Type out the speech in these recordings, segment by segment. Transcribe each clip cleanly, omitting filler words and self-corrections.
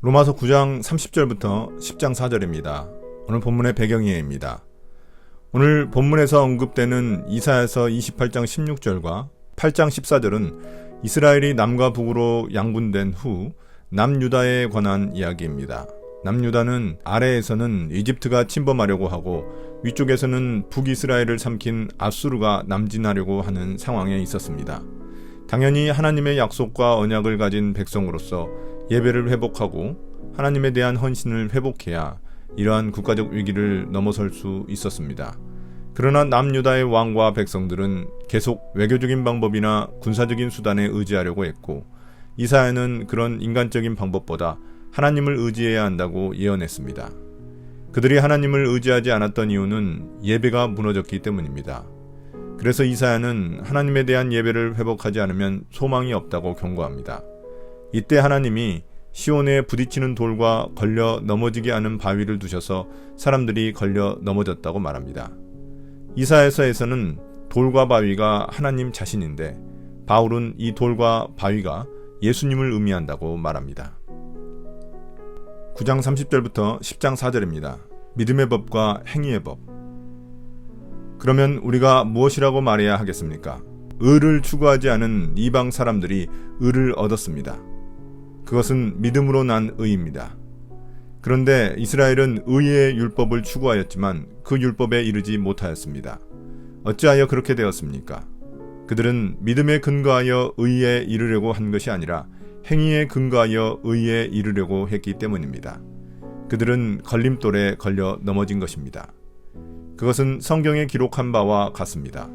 로마서 9장 30절부터 10장 4절입니다. 오늘 본문의 배경이에입니다. 오늘 본문에서 언급되는 이사야서 28장 16절과 8장 14절은 이스라엘이 남과 북으로 양분된 후 남유다에 관한 이야기입니다. 남유다는 아래에서는 이집트가 침범하려고 하고 위쪽에서는 북이스라엘을 삼킨 아수르가 남진하려고 하는 상황에 있었습니다. 당연히 하나님의 약속과 언약을 가진 백성으로서 예배를 회복하고 하나님에 대한 헌신을 회복해야 이러한 국가적 위기를 넘어설 수 있었습니다. 그러나 남유다의 왕과 백성들은 계속 외교적인 방법이나 군사적인 수단에 의지하려고 했고, 이사야는 그런 인간적인 방법보다 하나님을 의지해야 한다고 예언했습니다. 그들이 하나님을 의지하지 않았던 이유는 예배가 무너졌기 때문입니다. 그래서 이사야는 하나님에 대한 예배를 회복하지 않으면 소망이 없다고 경고합니다. 이때 하나님이 시온에 부딪히는 돌과 걸려 넘어지게 하는 바위를 두셔서 사람들이 걸려 넘어졌다고 말합니다. 이사야서에서는 돌과 바위가 하나님 자신인데, 바울은 이 돌과 바위가 예수님을 의미한다고 말합니다. 9장 30절부터 10장 4절입니다. 믿음의 법과 행위의 법. 그러면 우리가 무엇이라고 말해야 하겠습니까? 의를 추구하지 않은 이방 사람들이 의를 얻었습니다. 그것은 믿음으로 난 의입니다. 그런데 이스라엘은 의의 율법을 추구하였지만 그 율법에 이르지 못하였습니다. 어찌하여 그렇게 되었습니까? 그들은 믿음에 근거하여 의에 이르려고 한 것이 아니라 행위에 근거하여 의에 이르려고 했기 때문입니다. 그들은 걸림돌에 걸려 넘어진 것입니다. 그것은 성경에 기록한 바와 같습니다.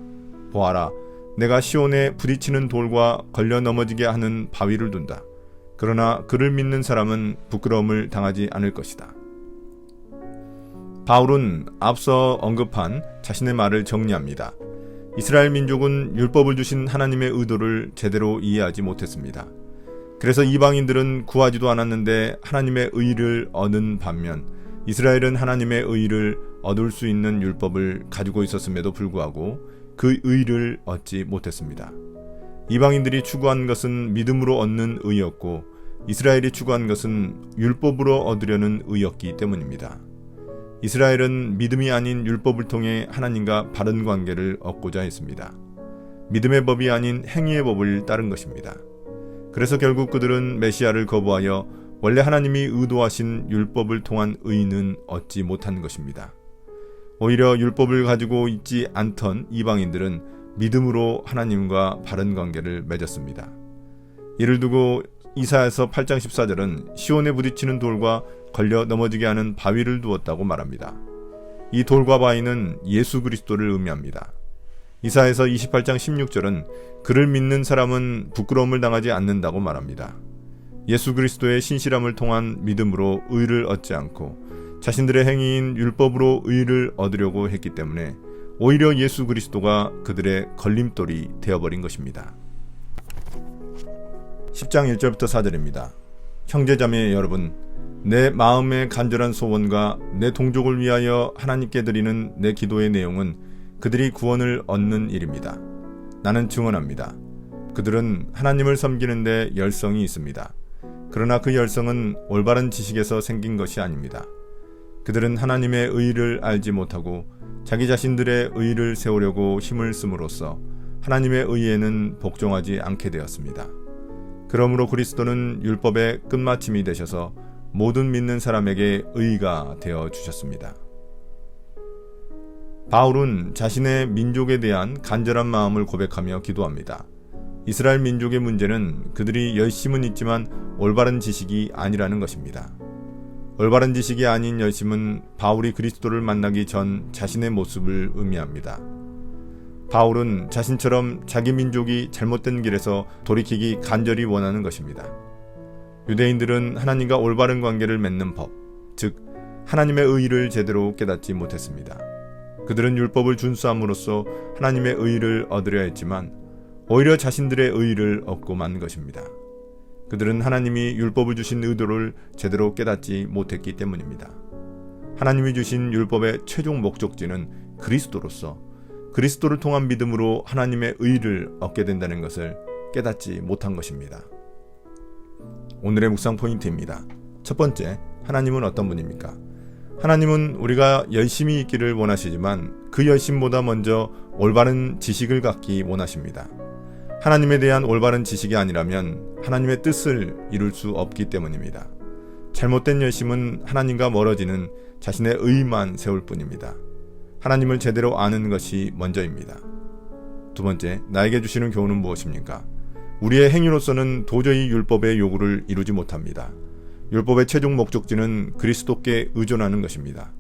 보아라, 내가 시온에 부딪히는 돌과 걸려 넘어지게 하는 바위를 둔다. 그러나 그를 믿는 사람은 부끄러움을 당하지 않을 것이다. 바울은 앞서 언급한 자신의 말을 정리합니다. 이스라엘 민족은 율법을 주신 하나님의 의도를 제대로 이해하지 못했습니다. 그래서 이방인들은 구하지도 않았는데 하나님의 의를 얻은 반면 이스라엘은 하나님의 의를 얻을 수 있는 율법을 가지고 있었음에도 불구하고 그 의를 얻지 못했습니다. 이방인들이 추구한 것은 믿음으로 얻는 의였고 이스라엘이 추구한 것은 율법으로 얻으려는 의였기 때문입니다. 이스라엘은 믿음이 아닌 율법을 통해 하나님과 바른 관계를 얻고자 했습니다. 믿음의 법이 아닌 행위의 법을 따른 것입니다. 그래서 결국 그들은 메시아를 거부하여 원래 하나님이 의도하신 율법을 통한 의는 얻지 못한 것입니다. 오히려 율법을 가지고 있지 않던 이방인들은 믿음으로 하나님과 바른 관계를 맺었습니다. 이를 두고 이사야서 8장 14절은 시온에 부딪히는 돌과 걸려 넘어지게 하는 바위를 두었다고 말합니다. 이 돌과 바위는 예수 그리스도를 의미합니다. 이사야서 28장 16절은 그를 믿는 사람은 부끄러움을 당하지 않는다고 말합니다. 예수 그리스도의 신실함을 통한 믿음으로 의를 얻지 않고 자신들의 행위인 율법으로 의를 얻으려고 했기 때문에 오히려 예수 그리스도가 그들의 걸림돌이 되어버린 것입니다. 10장 1절부터 4절입니다. 형제자매 여러분, 내 마음의 간절한 소원과 내 동족을 위하여 하나님께 드리는 내 기도의 내용은 그들이 구원을 얻는 일입니다. 나는 증언합니다. 그들은 하나님을 섬기는 데 열성이 있습니다. 그러나 그 열성은 올바른 지식에서 생긴 것이 아닙니다. 그들은 하나님의 의를 알지 못하고 자기 자신들의 의를 세우려고 힘을 씀으로써 하나님의 의에는 복종하지 않게 되었습니다. 그러므로 그리스도는 율법의 끝마침이 되셔서 모든 믿는 사람에게 의가 되어 주셨습니다. 바울은 자신의 민족에 대한 간절한 마음을 고백하며 기도합니다. 이스라엘 민족의 문제는 그들이 열심은 있지만 올바른 지식이 아니라는 것입니다. 올바른 지식이 아닌 열심은 바울이 그리스도를 만나기 전 자신의 모습을 의미합니다. 바울은 자신처럼 자기 민족이 잘못된 길에서 돌이키기 간절히 원하는 것입니다. 유대인들은 하나님과 올바른 관계를 맺는 법, 즉 하나님의 의를 제대로 깨닫지 못했습니다. 그들은 율법을 준수함으로써 하나님의 의를 얻으려 했지만 오히려 자신들의 의를 얻고 만 것입니다. 그들은 하나님이 율법을 주신 의도를 제대로 깨닫지 못했기 때문입니다. 하나님이 주신 율법의 최종 목적지는 그리스도로서 그리스도를 통한 믿음으로 하나님의 의를 얻게 된다는 것을 깨닫지 못한 것입니다. 오늘의 묵상 포인트입니다. 첫 번째, 하나님은 어떤 분입니까? 하나님은 우리가 열심히 있기를 원하시지만 그 열심보다 먼저 올바른 지식을 갖기 원하십니다. 하나님에 대한 올바른 지식이 아니라면 하나님의 뜻을 이룰 수 없기 때문입니다. 잘못된 열심은 하나님과 멀어지는 자신의 의만 세울 뿐입니다. 하나님을 제대로 아는 것이 먼저입니다. 두 번째, 나에게 주시는 교훈은 무엇입니까? 우리의 행위로서는 도저히 율법의 요구를 이루지 못합니다. 율법의 최종 목적지는 그리스도께 의존하는 것입니다.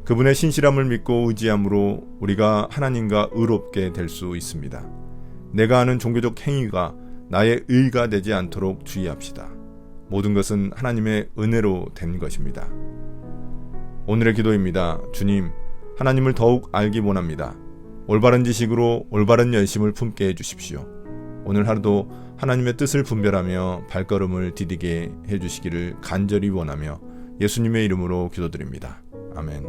그분의 신실함을 믿고 의지함으로 우리가 하나님과 의롭게 될 수 있습니다. 내가 하는 종교적 행위가 나의 의가 되지 않도록 주의합시다. 모든 것은 하나님의 은혜로 된 것입니다. 오늘의 기도입니다. 주님, 하나님을 더욱 알기 원합니다. 올바른 지식으로 올바른 열심을 품게 해주십시오. 오늘 하루도 하나님의 뜻을 분별하며 발걸음을 디디게 해주시기를 간절히 원하며 예수님의 이름으로 기도드립니다. 아멘.